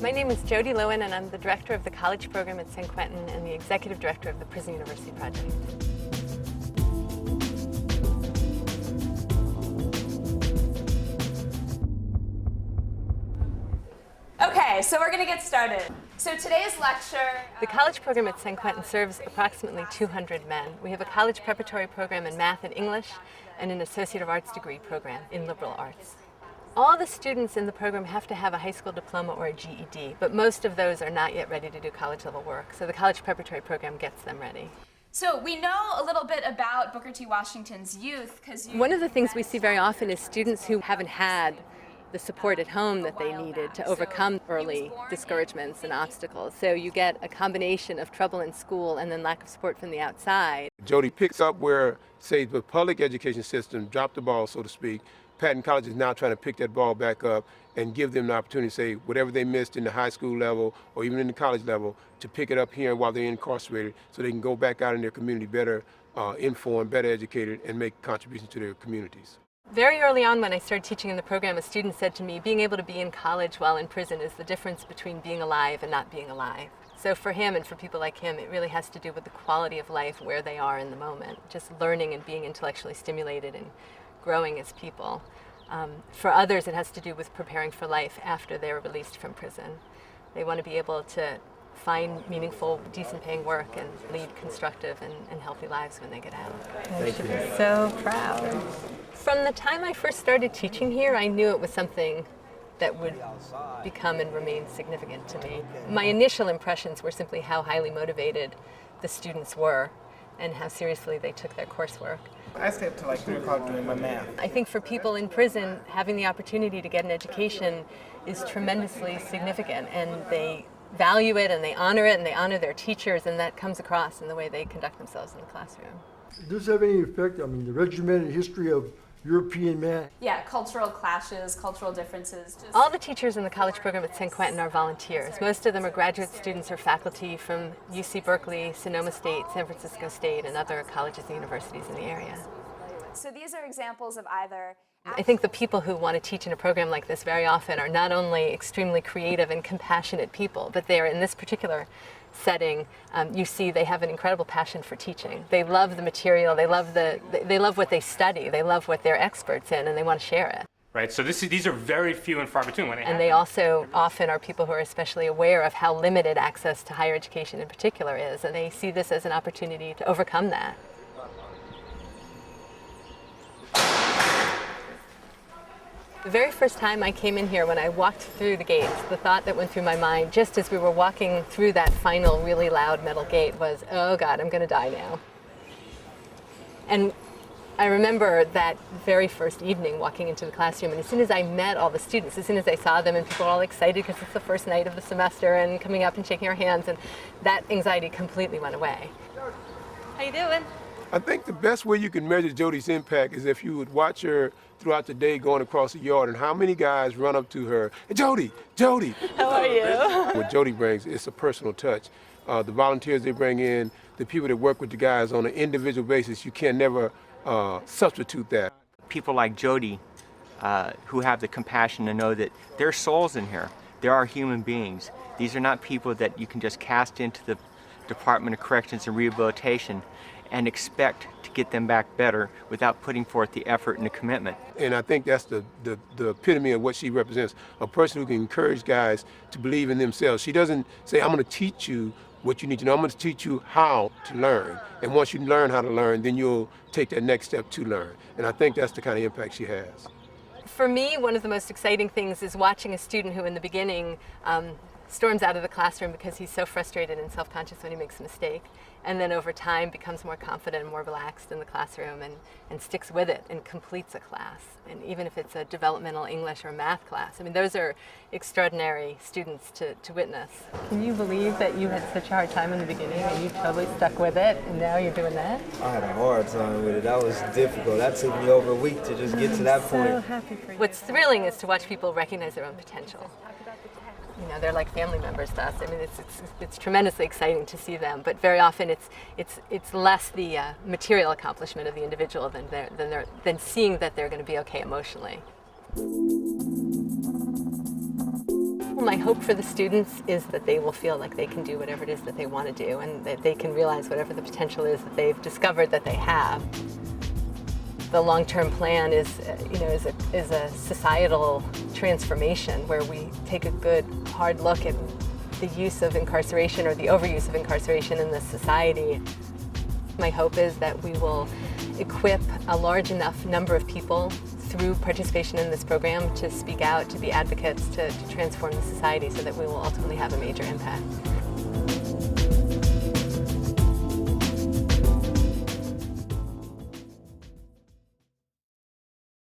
My name is Jody Lewen, and I'm the director of the college program at San Quentin and the executive director of the Prison University Project. Okay, so we're going to get started. So today's lecture... The college program at San Quentin serves approximately 200 men. We have a college preparatory program in math and English and an Associate of Arts degree program in liberal arts. All the students in the program have to have a high school diploma or a GED, but most of those are not yet ready to do college level work, so the college preparatory program gets them ready. So we know a little bit about Booker T. Washington's youth because One of the things we see very often is students who haven't had the support at home that they needed to overcome early discouragements and obstacles. So you get a combination of trouble in school and then lack of support from the outside. Jody picks up where, say, the public education system dropped the ball, so to speak. Patten College is now trying to pick that ball back up and give them the opportunity to say whatever they missed in the high school level or even in the college level to pick it up here while they're incarcerated so they can go back out in their community better informed, better educated, and make contributions to their communities. Very early on when I started teaching in the program, a student said to me, being able to be in college while in prison is the difference between being alive and not being alive. So for him and for people like him, it really has to do with the quality of life where they are in the moment, just learning and being intellectually stimulated and growing as people. For others, it has to do with preparing for life after they're released from prison. They want to be able to find meaningful, decent paying work and lead constructive and healthy lives when they get out. I should be so proud. From the time I first started teaching here, I knew it was something that would become and remain significant to me. My initial impressions were simply how highly motivated the students were and how seriously they took their coursework. I stayed up till like 3 o'clock doing my math. I think for people in prison, having the opportunity to get an education is tremendously significant, and they value it and they honor it and they honor their teachers, and that comes across in the way they conduct themselves in the classroom. Does this have any effect, the regimented history of European math? Yeah, cultural clashes, cultural differences. All the teachers in the college program at San Quentin are volunteers. Most of them are graduate students or faculty from UC Berkeley, Sonoma State, San Francisco State, and other colleges and universities in the area. So these are examples of either... I think the people who want to teach in a program like this very often are not only extremely creative and compassionate people, but they are, in this particular setting, you see they have an incredible passion for teaching. They love the material, they love what they study, they love what they're experts in, and they want to share it. Right, so these are very few and far between when they happen. And they also often are people who are especially aware of how limited access to higher education in particular is, and they see this as an opportunity to overcome that. The very first time I came in here, when I walked through the gates, the thought that went through my mind just as we were walking through that final really loud metal gate was, oh God, I'm going to die now. And I remember that very first evening walking into the classroom, and as soon as I met all the students, as soon as I saw them and people were all excited because it's the first night of the semester and coming up and shaking our hands, and that anxiety completely went away. How you doing? I think the best way you can measure Jody's impact is if you would watch her throughout the day going across the yard and how many guys run up to her, Jody, Jody. How are you? What Jody brings is a personal touch. The volunteers they bring in, the people that work with the guys on an individual basis, you can never substitute that. People like Jody who have the compassion to know that there are souls in here. There are human beings. These are not people that you can just cast into the Department of Corrections and Rehabilitation and expect to get them back better without putting forth the effort and the commitment. And I think that's the epitome of what she represents, a person who can encourage guys to believe in themselves. She doesn't say, I'm going to teach you what you need to know. I'm going to teach you how to learn. And once you learn how to learn, then you'll take that next step to learn. And I think that's the kind of impact she has. For me, one of the most exciting things is watching a student who in the beginning storms out of the classroom because he's so frustrated and self-conscious when he makes a mistake, and then over time becomes more confident and more relaxed in the classroom and sticks with it and completes a class. And even if it's a developmental English or math class, I mean, those are extraordinary students to witness. Can you believe that you had such a hard time in the beginning and you totally stuck with it, and now you're doing that? I had a hard time with it. That was difficult. That took me over a week to just get to that point. So happy for you. What's thrilling is to watch people recognize their own potential. You know, they're like family members to us. I mean, it's tremendously exciting to see them, but very often it's less the material accomplishment of the individual than seeing that they're going to be okay emotionally. My hope for the students is that they will feel like they can do whatever it is that they want to do, and that they can realize whatever the potential is that they've discovered that they have. The long-term plan is a societal transformation where we take a good, hard look at the use of incarceration or the overuse of incarceration in this society. My hope is that we will equip a large enough number of people through participation in this program to speak out, to be advocates, to transform the society so that we will ultimately have a major impact.